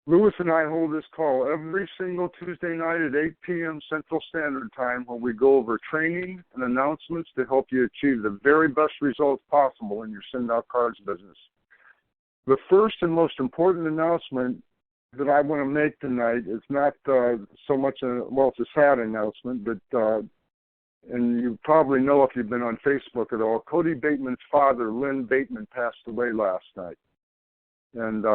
Lewis and I hold this call every single Tuesday night at 8 p.m. Central Standard Time, where we go over training and announcements to help you achieve the very best results possible in your send-out cards business. The first and most important announcement that I want to make tonight is not so much it's a sad announcement, but and you probably know if you've been on Facebook at all, Cody Bateman's father, Lynn Bateman, passed away last night. And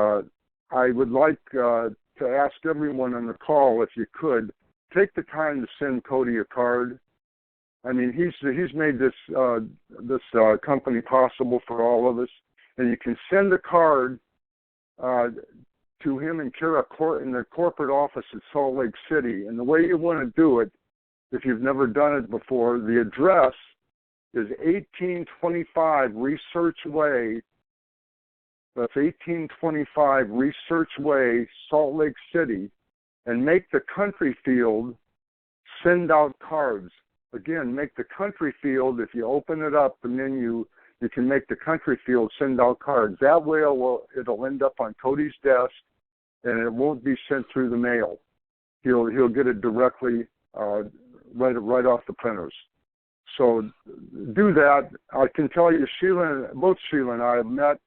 I would like to ask everyone on the call, if you could, take the time to send Cody a card. I mean, he's made this company possible for all of us, and you can send a card to him in the corporate office at Salt Lake City. And the way you want to do it, if you've never done it before, the address is 1825 Research Way. That's 1825 Research Way, Salt Lake City, and make the country field send out cards. Again, make the country field, if you open it up, the menu, you can make the country field send out cards. That way it'll end up on Cody's desk, and it won't be sent through the mail. He'll get it directly right off the printers. So do that. I can tell you, both Sheila and I have met,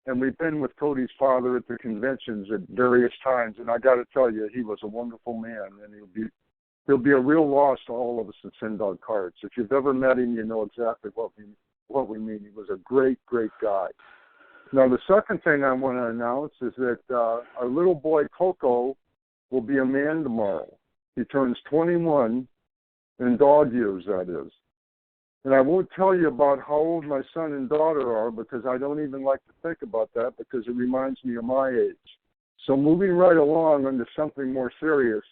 and we've been with Cody's father at the conventions at various times. And I got to tell you, he was a wonderful man, and he'll be a real loss to all of us that send out cards. If you've ever met him, you know exactly what we mean. He was a great, great guy. Now, the second thing I want to announce is that our little boy Coco will be a man tomorrow. He turns 21 in dog years, that is. And I won't tell you about how old my son and daughter are, because I don't even like to think about that, because it reminds me of my age. So moving right along into something more serious,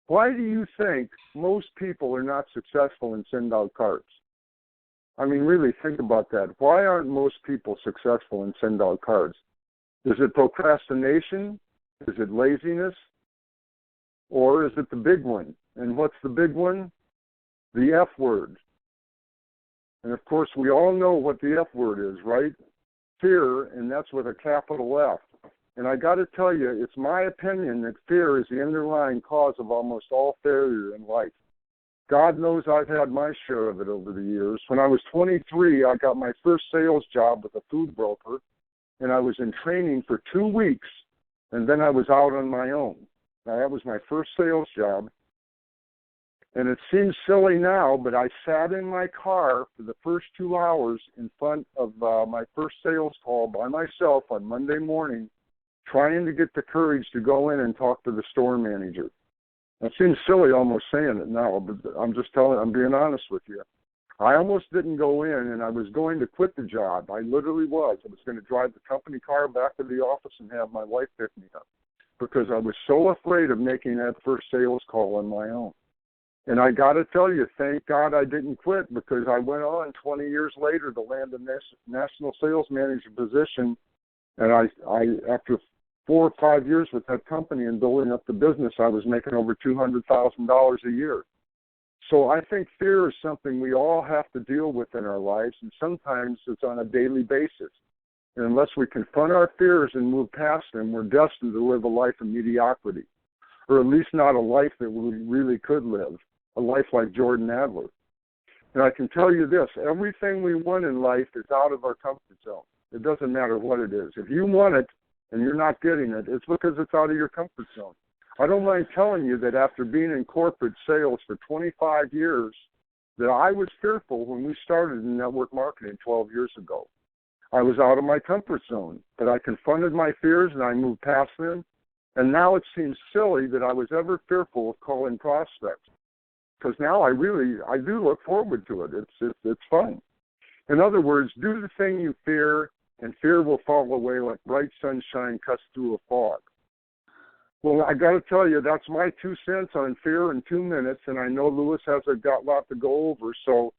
why do you think most people are not successful in send-out cards? I mean, really think about that. Why aren't most people successful in send-out cards? Is it procrastination? Is it laziness? Or is it the big one? And what's the big one? The F word. And, of course, we all know what the F word is, right? Fear, and that's with a capital F. And I got to tell you, it's my opinion that fear is the underlying cause of almost all failure in life. God knows I've had my share of it over the years. When I was 23, I got my first sales job with a food broker, and I was in training for 2 weeks, and then I was out on my own. Now, that was my first sales job. And it seems silly now, but I sat in my car for the first 2 hours in front of my first sales call by myself on Monday morning, trying to get the courage to go in and talk to the store manager. It seems silly almost saying it now, but I'm being honest with you. I almost didn't go in, and I was going to quit the job. I literally was. I was going to drive the company car back to the office and have my wife pick me up, because I was so afraid of making that first sales call on my own. And I got to tell you, thank God I didn't quit, because I went on 20 years later to land a national sales manager position. And I after 4 or 5 years with that company and building up the business, I was making over $200,000 a year. So I think fear is something we all have to deal with in our lives, and sometimes it's on a daily basis. And unless we confront our fears and move past them, we're destined to live a life of mediocrity, or at least not a life that we really could live, a life like Jordan Adler. And I can tell you this, everything we want in life is out of our comfort zone. It doesn't matter what it is. If you want it and you're not getting it, it's because it's out of your comfort zone. I don't mind telling you that after being in corporate sales for 25 years, that I was fearful when we started in network marketing 12 years ago. I was out of my comfort zone, but I confronted my fears and I moved past them. And now it seems silly that I was ever fearful of calling prospects, because now I do look forward to it. It's fun. In other words, do the thing you fear, and fear will fall away like bright sunshine cuts through a fog. Well, I got to tell you, that's my 2 cents on fear in 2 minutes, and I know Lewis has a lot to go over, so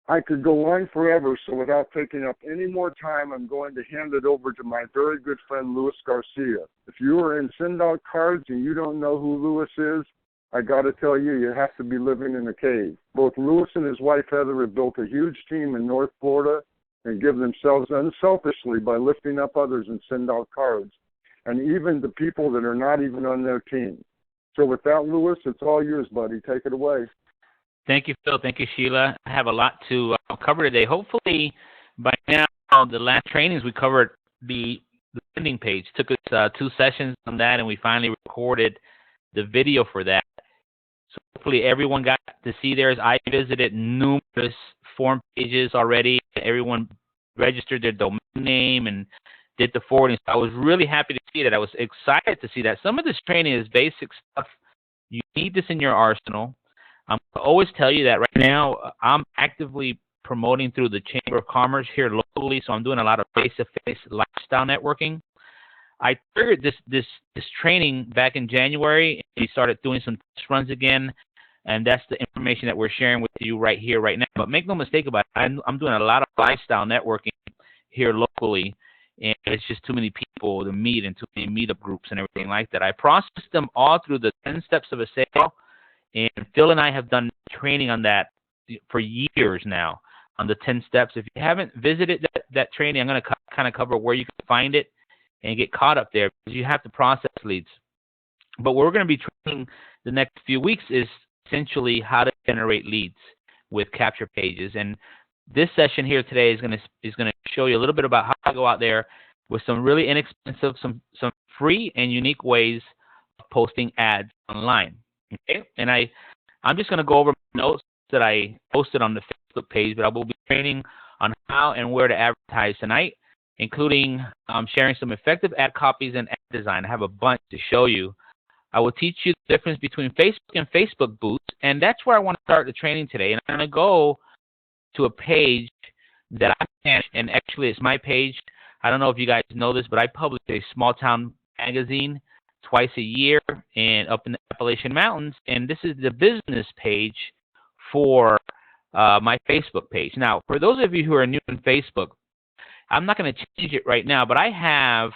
I could go on forever. So without taking up any more time, I'm going to hand it over to my very good friend, Louis Garcia. If you are in send-out cards and you don't know who Louis is, I got to tell you, you have to be living in a cave. Both Louis and his wife, Heather, have built a huge team in North Florida and give themselves unselfishly by lifting up others and send out cards. and even the people that are not even on their team. So with that, Louis, it's all yours, buddy. Take it away. Thank you, Phil. Thank you, Sheila. I have a lot to cover today. Hopefully, by now, the last trainings we covered the landing page. Took us 2 sessions on that, and we finally recorded the video for that. So hopefully everyone got to see theirs. I visited numerous form pages already. Everyone registered their domain name and did the forwarding. So I was really happy to see that. I was excited to see that. Some of this training is basic stuff. You need this in your arsenal. I always tell you that right now I'm actively promoting through the Chamber of Commerce here locally, so I'm doing a lot of face-to-face lifestyle networking. I triggered this training back in January, and we started doing some test runs again, and that's the information that we're sharing with you right here, right now. But make no mistake about it, I'm doing a lot of lifestyle networking here locally, and it's just too many people to meet and too many meetup groups and everything like that. I processed them all through the 10 steps of a sale, and Phil and I have done training on that for years now, on the 10 steps. If you haven't visited that training, I'm going to kind of cover where you can find it and get caught up there, because you have to process leads. But what we're going to be training the next few weeks is essentially how to generate leads with capture pages. And this session here today is going to show you a little bit about how to go out there with some really inexpensive, some free and unique ways of posting ads online. Okay, and I'm just going to go over notes that I posted on the Facebook page, but I will be training on how and where to advertise tonight, including sharing some effective ad copies and ad design. I have a bunch to show you. I will teach you the difference between Facebook and Facebook boots, and that's where I want to start the training today. And I'm going to go to a page that I manage, and actually it's my page. I don't know if you guys know this, but I publish a small town magazine twice a year and up in the Appalachian Mountains, and this is the business page for my Facebook page. Now, for those of you who are new in Facebook, I'm not going to change it right now, but I have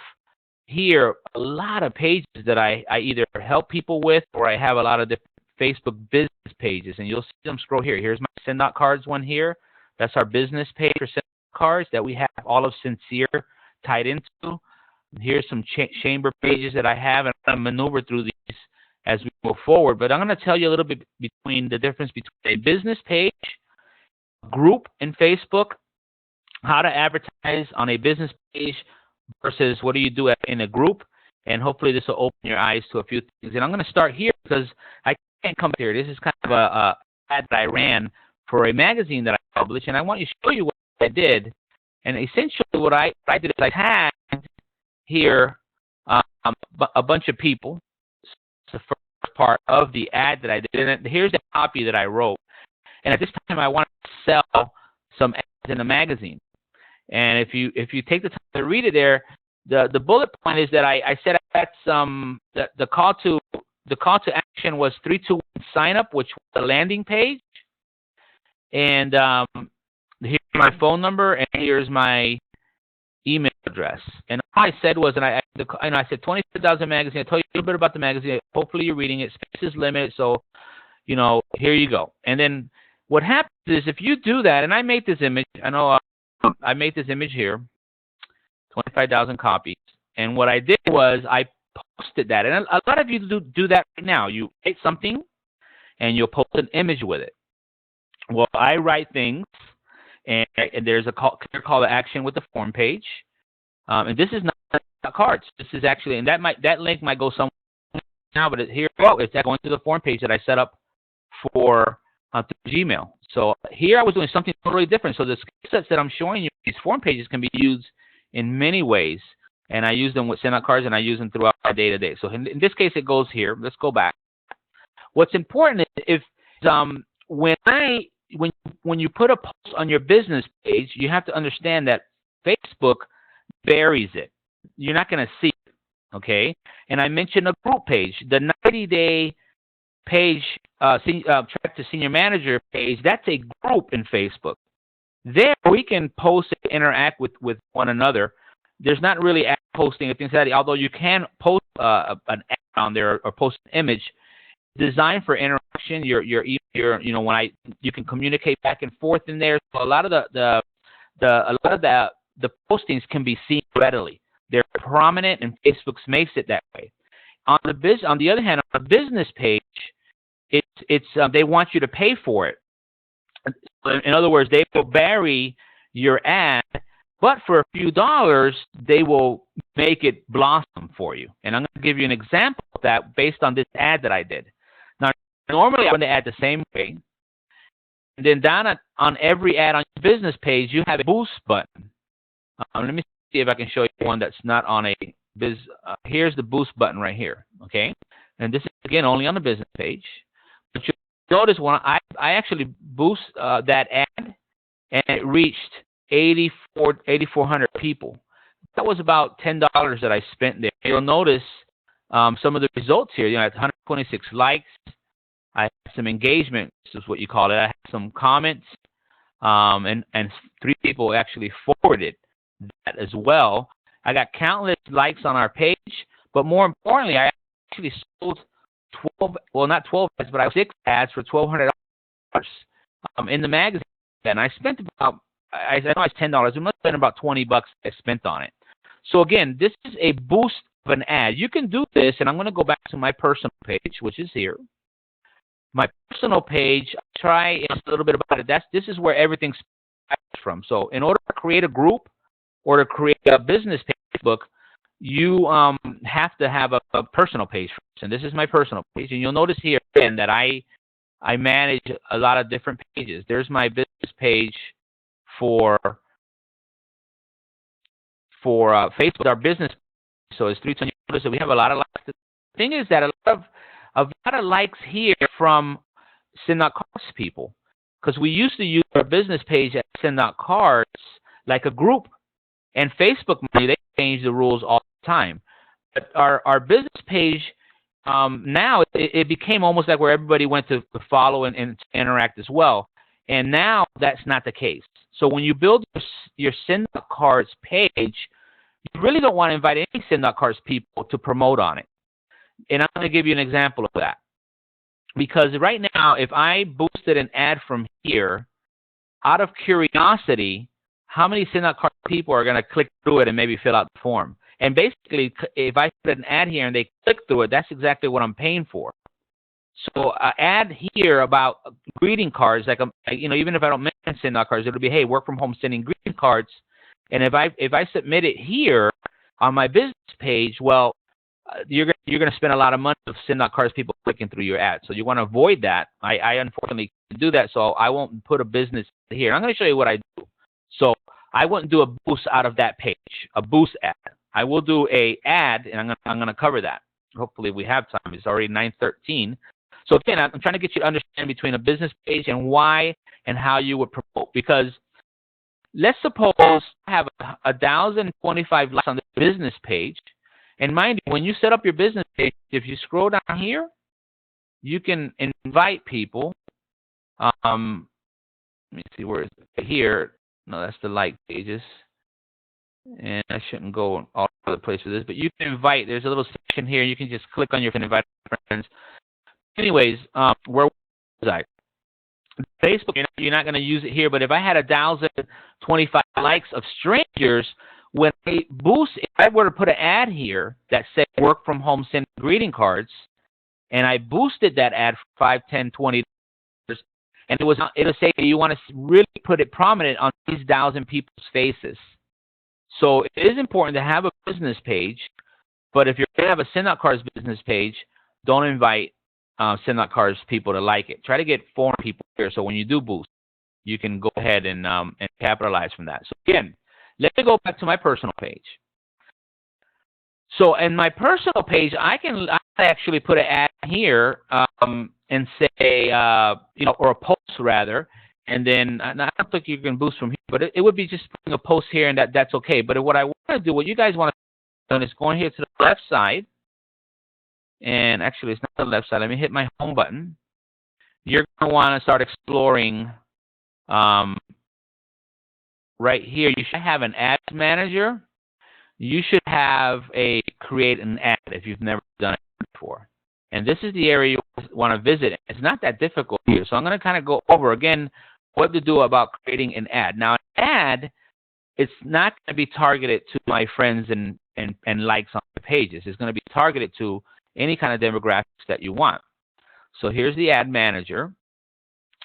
here a lot of pages that I either help people with, or I have a lot of different Facebook business pages, and you'll see them scroll here. Here's my Send Out Cards one here. That's our business page for Send Out Cards that we have all of Sincere tied into. Here's some chamber pages that I have, and I'm going to maneuver through these as we move forward. But I'm going to tell you a little bit between the difference between a business page, a group in Facebook, how to advertise on a business page versus what do you do in a group, and hopefully this will open your eyes to a few things. And I'm going to start here because I can't come here. This is kind of a ad that I ran for a magazine that I published, and I want to show you what I did. And essentially what I did is I tagged here a bunch of people. It's the first part of the ad that I did. And here's the copy that I wrote. And at this time, I wanted to sell some ads in a magazine. And if you take the time to read it there, the bullet point is that I said that's the call to action was 321 sign up, which was the landing page. And here's my phone number, and here's my email address. And all I said was, I said 25,000 magazine. I told you a little bit about the magazine. Hopefully you're reading it. Space is limited, so here you go. And then what happens is if you do that, and I made this image. I know I made this image here, 25,000 copies. And what I did was I posted that. And a lot of you do that right now. You write something, and you'll post an image with it. Well, I write things, and there's a clear call to action with the form page. And this is not cards. This is actually, and that link might go somewhere now, but here, it's going to the form page that I set up for through Gmail. So here I was doing something totally different. So the skill sets that I'm showing you, these form pages can be used in many ways, and I use them with Send Out Cards, and I use them throughout my day-to-day. So in this case, it goes here. Let's go back. What's important is when you put a post on your business page, you have to understand that Facebook buries it. You're not going to see it, okay? And I mentioned a group page. The 90-day page, Track to Senior Manager page, that's a group in Facebook. There we can post and interact with one another. There's not really ad posting and things like that, although you can post an ad on there or post an image designed for interaction. You can communicate back and forth in there. So a lot of the postings can be seen readily. They're prominent, and Facebook makes it that way. On the other hand, on the business page, they want you to pay for it. In other words, they will bury your ad, but for a few dollars, they will make it blossom for you. And I'm going to give you an example of that based on this ad that I did. Now, normally I run the ad the same way. And then down on every ad on your business page, you have a boost button. Let me see if I can show you one that's not on a here's the boost button right here, okay? And this is, again, only on the business page. But you notice when I actually boost that ad, and it reached 8,400 people. That was about $10 that I spent there. You'll notice some of the results here. You know, I had 126 likes. I had some engagement, this is what you call it. I had some comments, and 3 people actually forwarded that as well. I got countless likes on our page, but more importantly, I actually sold 12, well, not 12 ads, but I 6 ads for $1,200 in the magazine. And I spent about, I know it's $10. It must have been about $20 I spent on it. So again, this is a boost of an ad. You can do this, and I'm going to go back to my personal page, which is here. My personal page, I'll try a little bit about it. This is where everything starts from. So in order to create a group or to create a business Facebook, you have to have a personal page first. And this is my personal page. And you'll notice here again that I manage a lot of different pages. There's my business page for Facebook, our business. So it's 320. Notice that we have a lot of likes. The thing is that a lot of likes here from Send Out Cards people, because we used to use our business page at Send Out Cards like a group, and Facebook money, they change the rules all the time. But our business page now it became almost like where everybody went to follow and interact as well, and now that's not the case. So when you build your Send Out Cards page, you really don't want to invite any Send Out Cards people to promote on it. And I'm going to give you an example of that. Because right now, if I boosted an ad from here, out of curiosity, how many Send Out Cards people are going to click through it and maybe fill out the form? And basically, if I put an ad here and they click through it, that's exactly what I'm paying for. So an ad here about greeting cards, like even if I don't mention Send Out Cards, it'll be, hey, work from home sending greeting cards. And if I submit it here on my business page, well, you're going to spend a lot of money of Send Out Cards people clicking through your ad. So you want to avoid that. I unfortunately can't do that, so I won't put a business here. I'm going to show you what I do. So I wouldn't do a boost out of that page, a boost ad. I will do a ad, and I'm going to cover that. Hopefully we have time. It's already 9:13. So again, I'm trying to get you to understand between a business page and why and how you would promote. Because let's suppose I have 1,025 likes on the business page. And mind you, when you set up your business page, if you scroll down here, you can invite people. Let me see, where is it? Here. No, that's the like pages. And I shouldn't go all over the place with this, but you can invite. There's a little section here. You can just click on your invite friends. Anyways, where was I? Facebook, you're not going to use it here, but if I had 1,025 likes of strangers, when I boost, if I were to put an ad here that said work from home send greeting cards, and I boosted that ad for $5, $10, $20, and it'll say you want to really put it prominent on these 1,000 people's faces. So it is important to have a business page, but if you're going to have a Send Out Cards business page, don't invite Send Out Cards people to like it. Try to get foreign people here, so when you do boost, you can go ahead and capitalize from that. So again, let me go back to my personal page. So in my personal page, I actually put an ad here and say, or a post rather, and then I don't think you can boost from here, but it would be just putting a post here, and that's okay. But what I want to do, what you guys want to do is go here to the left side, and actually it's not the left side. Let me hit my home button. You're going to want to start exploring right here. You should have an ads manager. You should have create an ad if you've never done it before. And this is the area you want to visit. It's not that difficult here. So I'm going to kind of go over again what to do about creating an ad. Now, an ad, it's not going to be targeted to my friends and and likes on the pages. It's going to be targeted to any kind of demographics that you want. So here's the ad manager.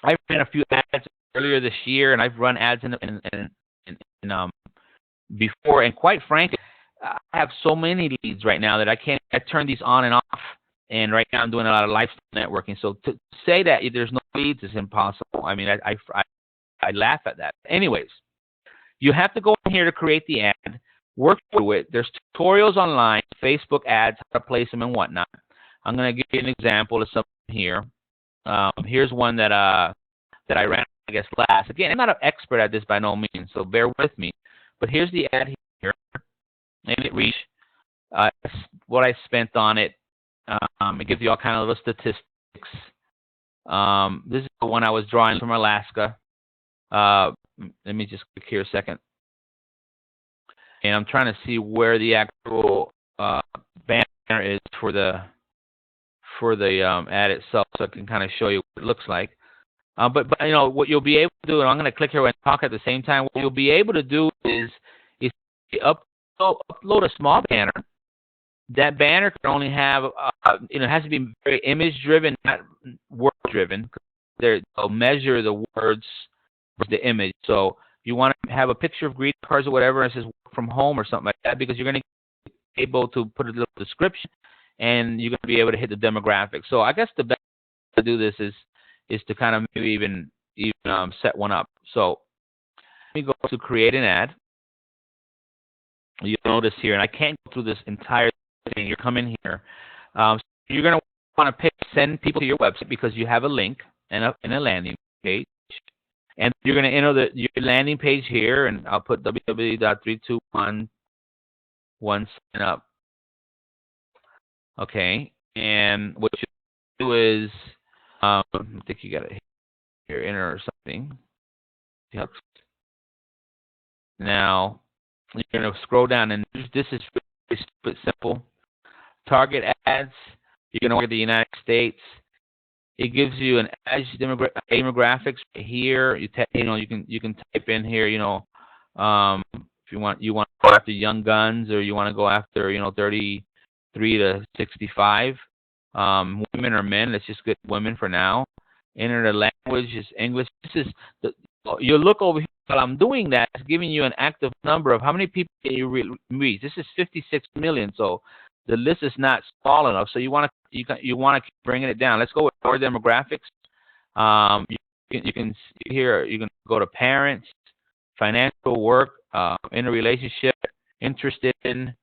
I've ran a few ads earlier this year, and I've run ads in before. And quite frankly, I have so many leads right now that I turn these on and off. And right now I'm doing a lot of lifestyle networking. So to say that there's no leads is impossible. I mean, I laugh at that. Anyways, you have to go in here to create the ad, work through it. There's tutorials online, Facebook ads, how to place them and whatnot. I'm going to give you an example of something here. Here's one that I ran, I guess, last. Again, I'm not an expert at this by no means, so bear with me. But here's the ad here, and it reached what I spent on it. It gives you all kind of little statistics. This is the one I was drawing from Alaska. Let me just click here a second. And I'm trying to see where the actual banner is for the ad itself, so I can kind of show you what it looks like. But you know what you'll be able to do, and I'm going to click here and talk at the same time. What you'll be able to do is upload a small banner. That banner can only have, it has to be very image-driven, not word-driven. They'll measure the words with the image. So you want to have a picture of greeting cards or whatever, and it says work from home or something like that, because you're going to be able to put a little description, and you're going to be able to hit the demographics. So I guess the best way to do this is to kind of maybe even set one up. So let me go to create an ad. You'll notice here, and I can't go through this entire thing. You're coming here. So you're going to want to send people to your website because you have a link and a landing page. And you're going to enter your landing page here, and I'll put www.321 sign up. Okay. And what you do is, I think you got it here, enter or something. Yep. Now, you're going to scroll down, and this is pretty simple. Target ads. You're going to look at the United States. It gives you an demographics here. You can type in here. If you want to go after young guns, or you want to go after 33 to 65. Women or men. Let's just get women for now. Enter the language is English. You look over here while I'm doing that. It's giving you an active number of how many people can you reach. This is 56 million. So the list is not small enough. So you want to keep bringing it down. Let's go with our demographics. You can see here. You can go to parents, financial, work, in a relationship, interested in.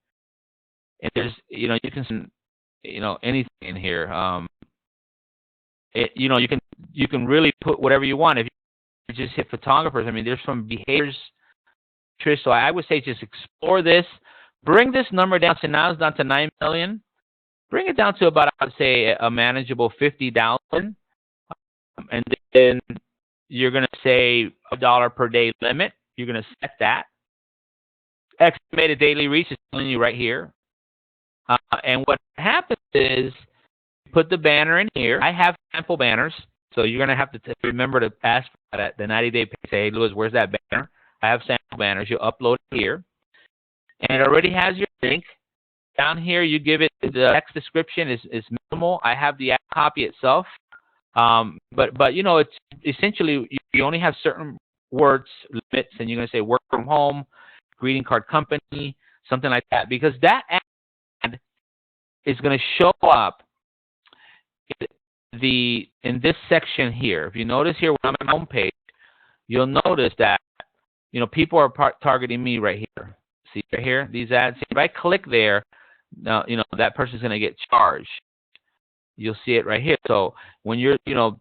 And there's you can anything in here. You can really put whatever you want. If you just hit photographers, I mean, there's some behaviors. So I would say just explore this. Bring this number down. So now it's down to 9 million. Bring it down to about, I would say, a manageable 50,000. And then you're going to say $1 per day limit. You're going to set that. Estimated daily reach is telling you right here. And what happens is you put the banner in here. I have sample banners. So you're going to have to remember to ask for that, the 90-day pay. Say, hey, Louis, where's that banner? I have sample banners. You upload it here. And it already has your link. Down here, you give it the text description is minimal. I have the ad copy itself. But it's essentially you only have certain words limits, and you're going to say work from home, greeting card company, something like that. Because that ad is going to show up in this section here. If you notice here when I'm on the home page, you'll notice that people are targeting me right here. See right here, these ads. If I click there, now that person's going to get charged. You'll see it right here. So when you're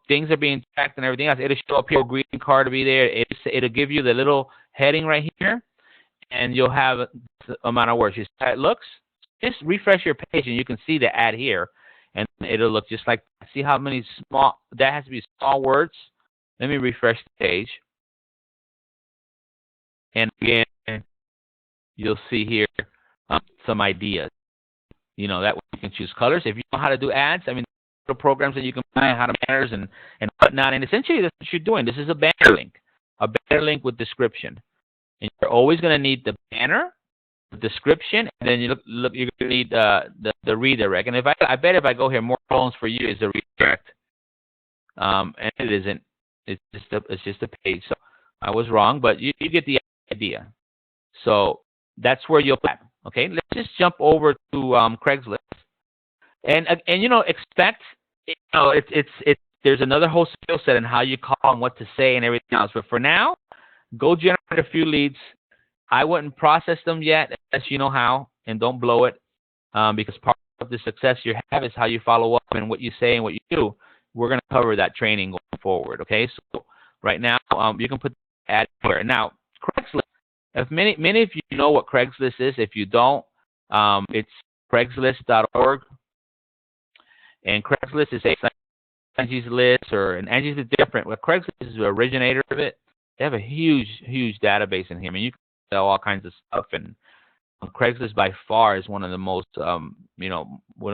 things are being tracked and everything else, it'll show up here. Greeting card to be there. It'll give you the little heading right here, and you'll have the amount of words. You see how it looks. Just refresh your page, and you can see the ad here, and it'll look just like. See how many small? That has to be small words. Let me refresh the page, and again, you'll see here some ideas. That way you can choose colors. If you know how to do ads, I mean, the programs that you can buy, how to banners and whatnot. And essentially, that's what you're doing. This is a banner link with description. And you're always going to need the banner description, and then look you're gonna need the redirect. And I bet if I go here, more phones for you is the redirect. And it isn't. It's just a page. So I was wrong, but you get the idea. So that's where you'll put. Okay, let's just jump over to Craigslist, and expect it's there's another whole skill set in how you call and what to say and everything else. But for now, go generate a few leads. I wouldn't process them yet unless you know how, and don't blow it, because part of the success you have is how you follow up and what you say and what you do. We're going to cover that training going forward. Okay, so right now you can put ad here. Now Craigslist. If many of you know what Craigslist is, if you don't, it's Craigslist.org, and Craigslist is a Angie's List, and Angie's is different. Well, Craigslist is the originator of it. They have a huge database in here. I mean, you can sell all kinds of stuff, and Craigslist by far is one of the most, one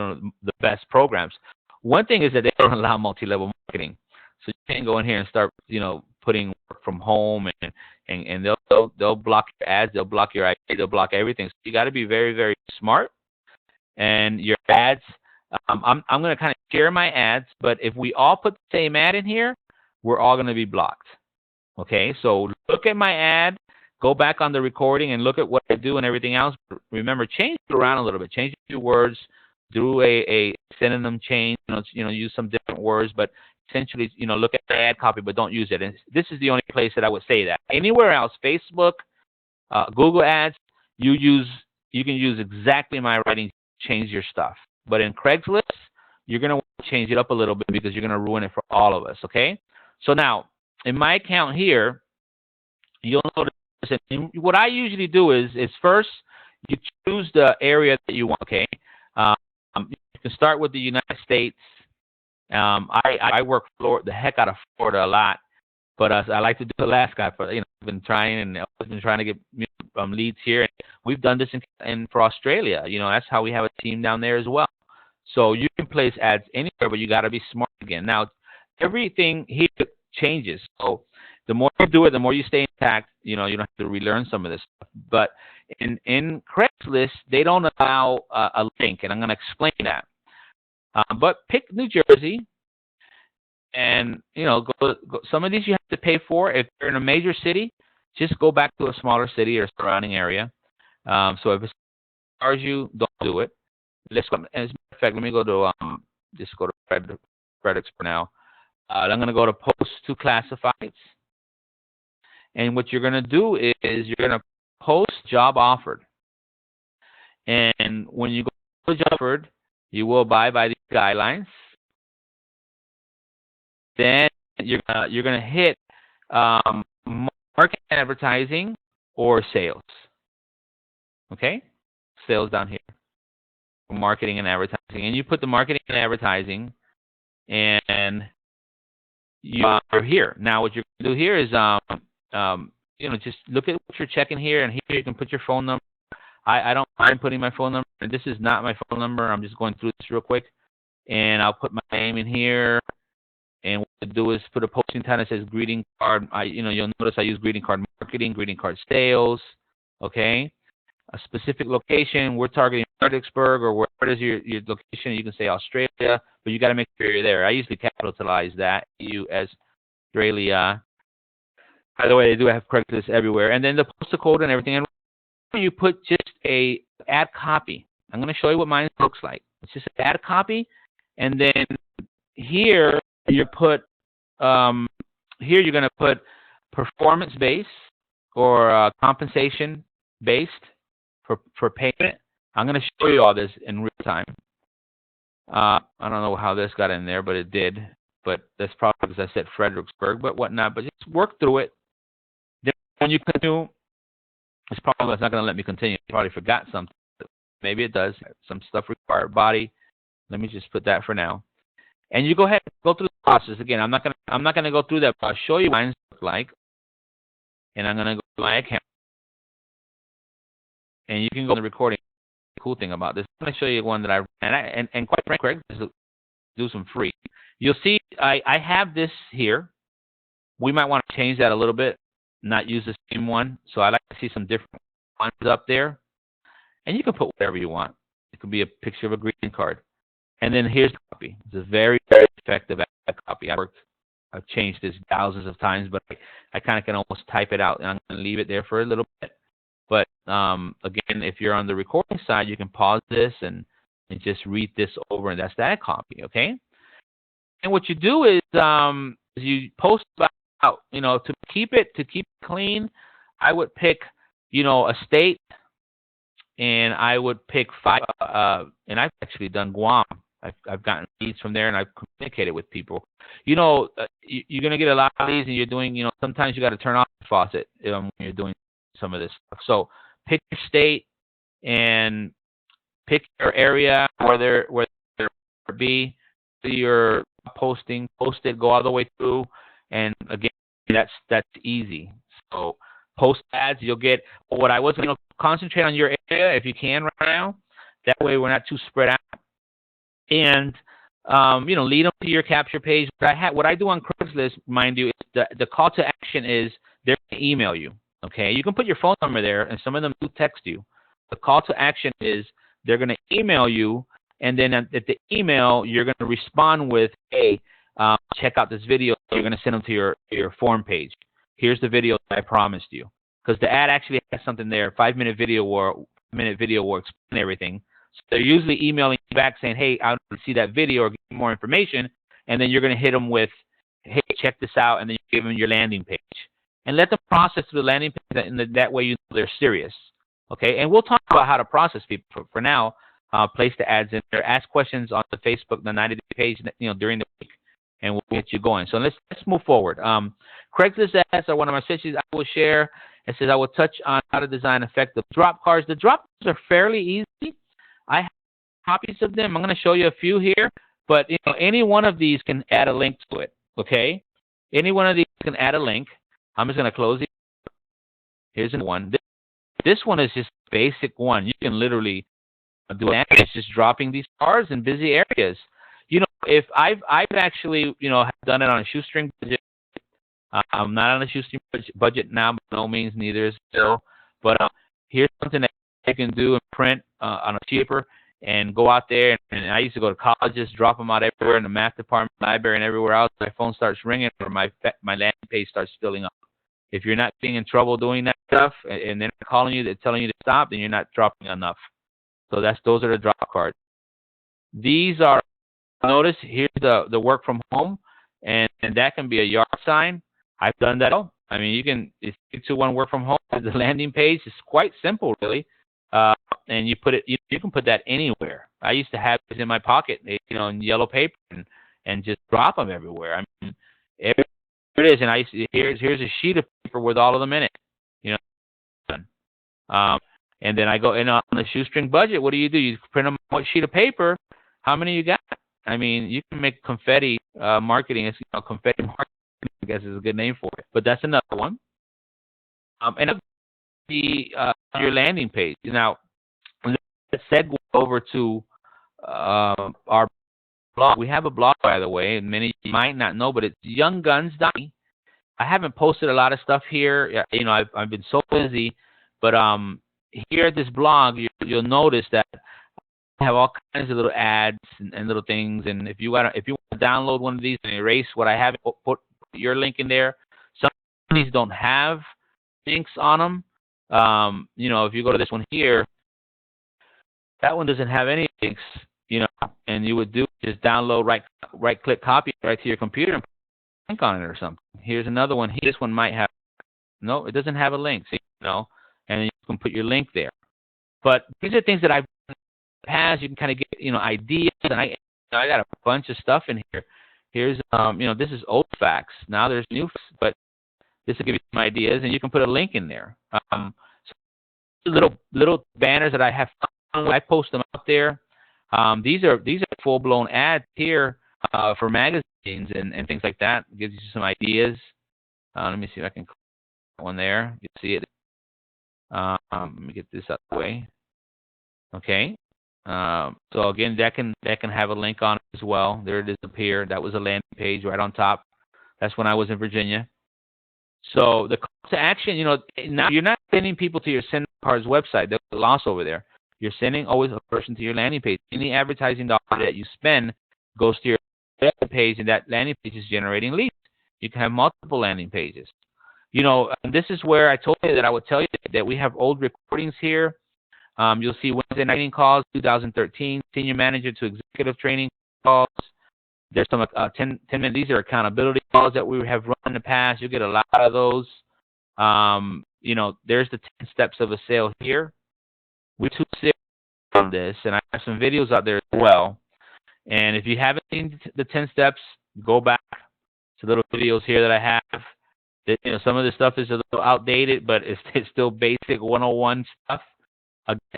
of the best programs. One thing is that they don't allow multi-level marketing, so you can't go in here and start, putting work from home, and they'll block your ads, they'll block your ID, they'll block everything. So you got to be very, very smart, and your ads. I'm going to kind of share my ads, but if we all put the same ad in here, we're all going to be blocked. Okay, so look at my ad, go back on the recording and look at what I do and everything else. Remember, change it around a little bit, change a few words, do a synonym change, use some different words, but essentially, look at the ad copy, but don't use it. And this is the only place that I would say that. Anywhere else, Facebook, Google Ads, you can use exactly my writing, change your stuff. But in Craigslist, you're going to want to change it up a little bit because you're going to ruin it for all of us, okay? So now, in my account here, you'll notice what I usually do is first, you choose the area that you want, okay? You can start with the United States. I work the heck out of Florida a lot, but I like to do Alaska. I've been trying, and I've been trying to get leads here. And we've done this for Australia. That's how we have a team down there as well. So you can place ads anywhere, but you got to be smart again. Now, everything here changes. So the more you do it, the more you stay intact. You don't have to relearn some of this stuff. But in Craigslist, they don't allow a link, and I'm going to explain that. But pick New Jersey, and go. Some of these you have to pay for. If you're in a major city, just go back to a smaller city or surrounding area. So if it charges you, don't do it. Let's go. As a matter of fact, let me go to just go to Frederick's for now. I'm going to go to Post to Classifieds, and what you're going to do is you're going to post job offered, and when you go to job offered, you will abide by these guidelines. Then you're gonna hit marketing, advertising, or sales. Okay, sales down here. Marketing and advertising, and you put the marketing and advertising, and you're here. Now, what you're gonna do here is just look at what you're checking here, and here you can put your phone number. I don't mind putting my phone number. This is not my phone number. I'm just going through this real quick. And I'll put my name in here. And what I do is put a posting time that says greeting card. You'll notice I use greeting card marketing, greeting card sales. Okay. A specific location. We're targeting Fredericksburg, or where is your location. You can say Australia, but you got to make sure you're there. I usually capitalize that. You as Australia. By the way, they do have Craigslist everywhere. And then the postal code and everything. And you put just a ad copy. I'm going to show you what mine looks like. It's just an ad copy, and then here you put here you're going to put performance based or compensation based for payment. I'm going to show you all this in real time. I don't know how this got in there, but it did. But that's probably because I said Fredericksburg, but whatnot. But just work through it. Then when you continue, it's probably not going to let me continue. I probably forgot something. Maybe it does. Some stuff required body. Let me just put that for now. And you go ahead and go through the process again. I'm not gonna go through that, but I'll show you what mine look like. And I'm gonna go to my account. And you can go to the recording. The cool thing about this, I'm gonna show you one that I ran, and quite frankly, Craig, do some free. You'll see I have this here. We might want to change that a little bit. Not use the same one. So I like to see some different ones up there. and you can put whatever you want. It could be a picture of a greeting card. And then here's the copy. It's a very, very effective ad copy. I've changed this thousands of times, but I kind of can almost type it out. And I'm going to leave it there for a little bit. But again, if you're on the recording side, you can pause this and just read this over, and that's the ad copy, okay? And what you do is you post about, to keep it clean, I would pick, a state, and I would pick 5, and I've actually done Guam. I've gotten leads from there, and I've communicated with people. You're going to get a lot of these, and you're doing, sometimes you got to turn off the faucet when you're doing some of this stuff. So pick your state and pick your area where there be your posting, post it, go all the way through, and again, that's easy. So post ads, you'll get what I was going to concentrate on your area if you can right now. That way, we're not too spread out. And lead them to your capture page. What I do on Craigslist, mind you, is the call to action is they're going to email you. Okay, you can put your phone number there, and some of them do text you. The call to action is they're going to email you, and then at the email, you're going to respond with, hey, check out this video. You're going to send them to your form page. Here's the video that I promised you. Because the ad actually has something there, 5-minute video will explain everything. So they're usually emailing you back saying, hey, I want to see that video or get more information. And then you're going to hit them with, hey, check this out, and then you give them your landing page. And let them process through the landing page, and that way you know they're serious. Okay, and we'll talk about how to process people. For now, place the ads in there. Ask questions on the Facebook, the 90-day page, during the week, and we'll get you going. So let's move forward. Craigslist ads are one of my strategies I will share. It says I will touch on how to design effective drop cards. The drop cards are fairly easy. I have copies of them. I'm going to show you a few here, but any one of these can add a link to it. Okay, any one of these can add a link. I'm just going to close it. Here's one. This one is just basic one. You can literally do that. It's just dropping these cards in busy areas. If I've actually have done it on a shoestring budget. I'm not on a shoestring budget now, by no means, neither is Bill. But here's something that you can do and print on a cheaper and go out there. And I used to go to colleges, drop them out everywhere in the math department, library, and everywhere else. My phone starts ringing or my landing page starts filling up. If you're not getting in trouble doing that stuff and they're calling you, they're telling you to stop, then you're not dropping enough. So those are the drop cards. These are, notice, here's the work from home, and that can be a yard sign. I've done that. I mean, you can, it's 2-1 work from home. The landing page is quite simple, really. And you put it, you can put that anywhere. I used to have it in my pocket, in yellow paper and just drop them everywhere. I mean, it is. And here's a sheet of paper with all of them in it, and then I go in on the shoestring budget. What do? You print them on what sheet of paper? How many you got? I mean, you can make confetti marketing. It's confetti marketing, I guess is a good name for it. But that's another one. And your landing page. Now, let's segue over to our blog. We have a blog, by the way, and many of you might not know, but it's YoungGuns.me. I haven't posted a lot of stuff here. I've been so busy, but here at this blog, you'll notice that I have all kinds of little ads and little things. And if you want to download one of these and erase what I have, put your link in there. Some of these don't have links on them. If you go to this one here, that one doesn't have any links. And you would just download, right click, copy it right to your computer and put a link on it or something. Here's another one. This one might have, no, it doesn't have a link. And you can put your link there. But these are things that I've done in the past. You can kind of get, ideas. And I got a bunch of stuff in here. Here's, this is old facts. Now there's new facts, but this will give you some ideas, and you can put a link in there. So little banners that I have. I post them out there. These are full-blown ads here for magazines and things like that. It gives you some ideas. Let me see if I can click one there. You see it. Let me get this out of the way. Okay. So again, that can have a link on it as well. There it is up here. That was a landing page right on top. That's when I was in Virginia. So the call to action, now you're not sending people to your send cards website. They'll get lost over there. You're sending always a person to your landing page. Any advertising dollar that you spend goes to your landing page, and that landing page is generating leads. You can have multiple landing pages. This is where I told you that I would tell you that we have old recordings here. You'll see Wednesday night training calls, 2013, senior manager to executive training calls. There's some 10-minute, these are accountability calls that we have run in the past. You'll get a lot of those. There's the 10 steps of a sale here. We're too serious on this, and I have some videos out there as well. And if you haven't seen the 10 steps, go back to little videos here that I have. Some of the stuff is a little outdated, but it's still basic 101 stuff.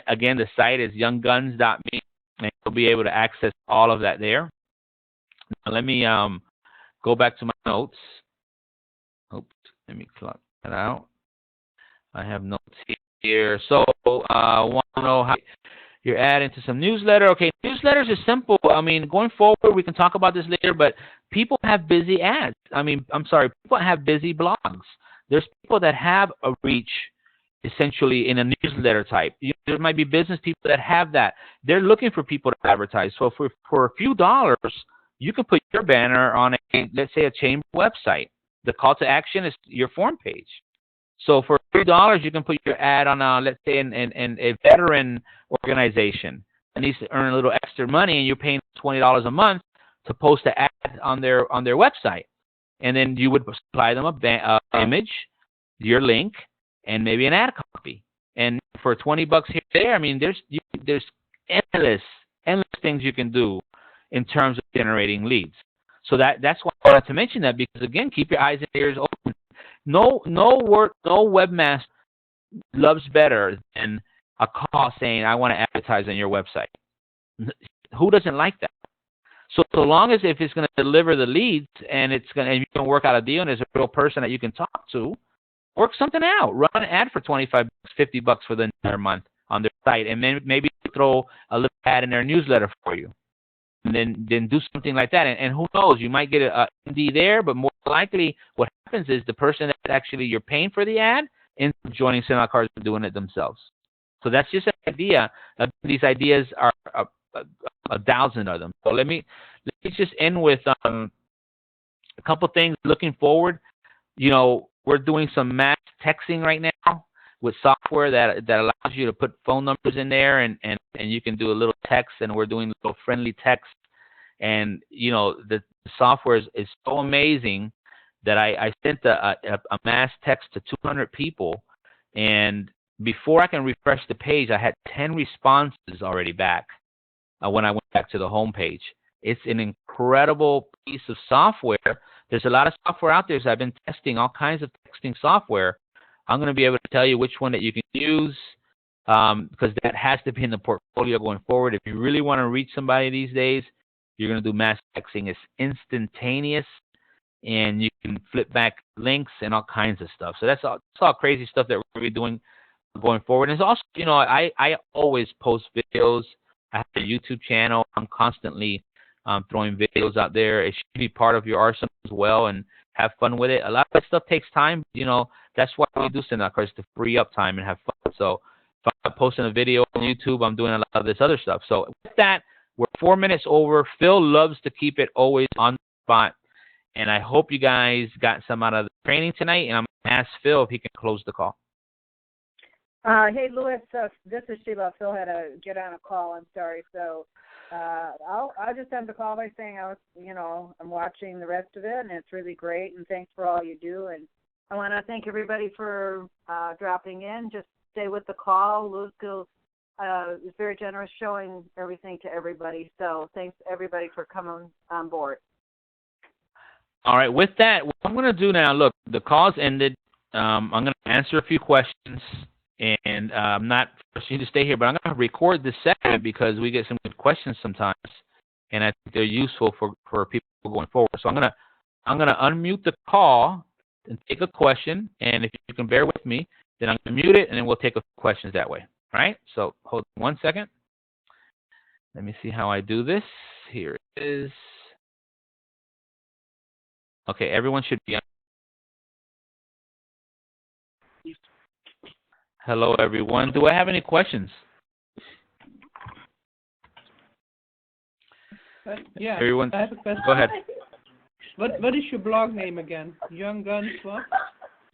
Again, the site is youngguns.me, and you'll be able to access all of that there. Now, let me go back to my notes. Oops, let me clock that out. I have notes here. So, want to know how you're adding to some newsletter. Okay, newsletters is simple. Going forward, we can talk about this later, but people have busy ads. People have busy blogs. There's people that have a reach essentially in a newsletter type. There might be business people that have that. They're looking for people to advertise. So for a few dollars, you can put your banner on let's say a chamber website. The call to action is your form page. So for $3, you can put your ad on, let's say, a veteran organization that needs to earn a little extra money, and you're paying $20 a month to post an ad on their website. And then you would supply them a image, your link, and maybe an ad copy. And for $20 here and there, there's endless things you can do in terms of generating leads. So that's why I wanted to mention that, because again, keep your eyes and ears open. No webmaster loves better than a call saying, I want to advertise on your website. Who doesn't like that? So long as if it's going to deliver the leads and you can work out a deal and there's a real person that you can talk to, work something out. Run an ad for $25, $50 for the entire month on their site, and then maybe throw a little ad in their newsletter for you. And then do something like that. And who knows, you might get an MD there, but more likely what happens is the person that actually you're paying for the ad ends up joining Send Out Cards and doing it themselves. So that's just an idea. These ideas are 1,000 of them. So let me just end with a couple things looking forward. We're doing some mass texting right now with software that allows you to put phone numbers in there, and you can do a little text, and we're doing little friendly text. And the software is so amazing that I sent a mass text to 200 people, and before I can refresh the page, I had 10 responses already back when I went back to the home page. It's an incredible piece of software. There's a lot of software out there, so I've been testing all kinds of texting software. I'm going to be able to tell you which one that you can use, because that has to be in the portfolio going forward. If you really want to reach somebody these days, you're going to do mass texting. It's instantaneous, and you can flip back links and all kinds of stuff. So that's all crazy stuff that we're going to be doing going forward. And it's also, I always post videos. I have a YouTube channel. I'm constantly throwing videos out there. It should be part of your arsenal as well, and have fun with it. A lot of that stuff takes time. That's why we do Send Out Cards, to free up time and have fun. So if I'm posting a video on YouTube, I'm doing a lot of this other stuff. So with that, we're 4 minutes over. Phil loves to keep it always on the spot. And I hope you guys got some out of the training tonight. And I'm going to ask Phil if he can close the call. Hey, Louis, this is Sheila. Phil had to get on a call. I'm sorry. So I'll just end the call by saying I'm watching the rest of it, and it's really great. And thanks for all you do. And I want to thank everybody for dropping in. Just stay with the call. Louis is very generous, showing everything to everybody. So thanks, everybody, for coming on board. All right. With that, what I'm going to do now, look, the call's ended. I'm going to answer a few questions. And I'm not forcing you to stay here, but I'm going to record this segment because we get some good questions sometimes, and I think they're useful for people going forward. So I'm going to unmute the call and take a question, and if you can bear with me, then I'm going to mute it, and then we'll take a few questions that way. All right? So hold on 1 second. Let me see how I do this. Here it is. Okay, everyone should be on. Hello, everyone. Do I have any questions? Yeah. Everyone, I have a question. go ahead. What is your blog name again? Young Guns what?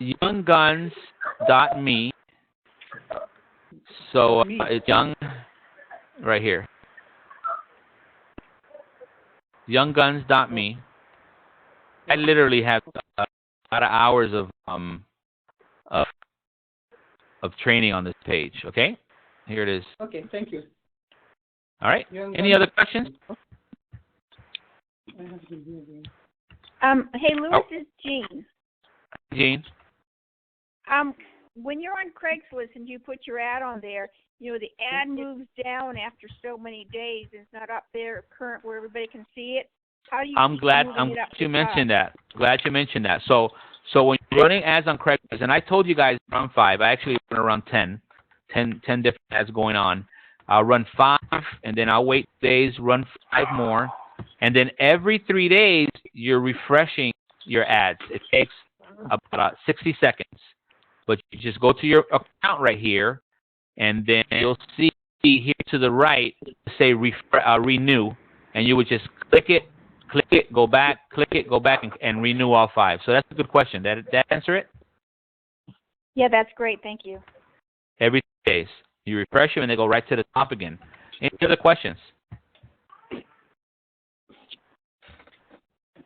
Youngguns.me. So it's young, right here. Youngguns.me. I literally have a lot of hours of training on this page. Okay, here it is. Okay, thank you. All right. Any other questions? Hey, Louis, it's Jean. Jean. When you're on Craigslist and you put your ad on there, you know, the ad moves down after so many days. It's not up there current where everybody can see it. How do you I'm glad you mentioned that. Glad you mentioned that. So when you're running ads on Craigslist, and I told you guys run 5. I actually run around 10 different ads going on. I'll run 5, and then I'll wait days, run 5 more, and then every 3 days you're refreshing your ads. It takes about 60 seconds. But you just go to your account right here, and then you'll see here to the right say renew, and you would just click it, go back, click it, go back, and renew all 5. So that's a good question. That answer it? Yeah, that's great. Thank you. Every 3 days. You refresh them, and they go right to the top again. Any other questions?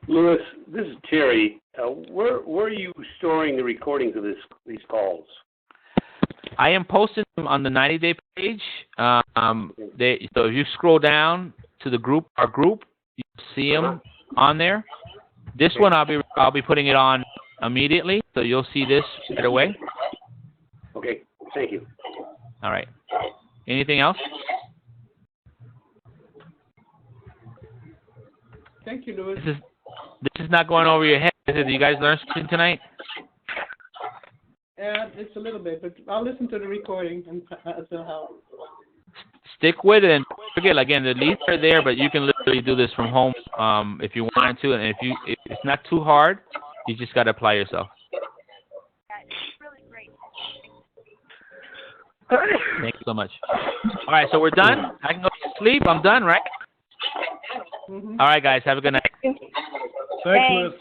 Louis, this is Terry. Where are you storing the recordings of these calls? I am posting them on the 90-day page. So if you scroll down to the group, our group, you'll see them on there. This one I'll be putting it on immediately, so you'll see this right away. Okay, thank you. All right. Anything else? Thank you, Louis. This is not going over your head, is it? Did you guys learn something tonight? It's a little bit, but I'll listen to the recording and it'll help. Stick with it, and forget, again, the leads are there, but you can literally do this from home if you wanted to, and if it's not too hard, you just got to apply yourself. It's really great. Thank you so much. All right, so we're done. I can go to sleep. I'm done, right? Mm-hmm. All right, guys. Have a good night. Thanks, Louis.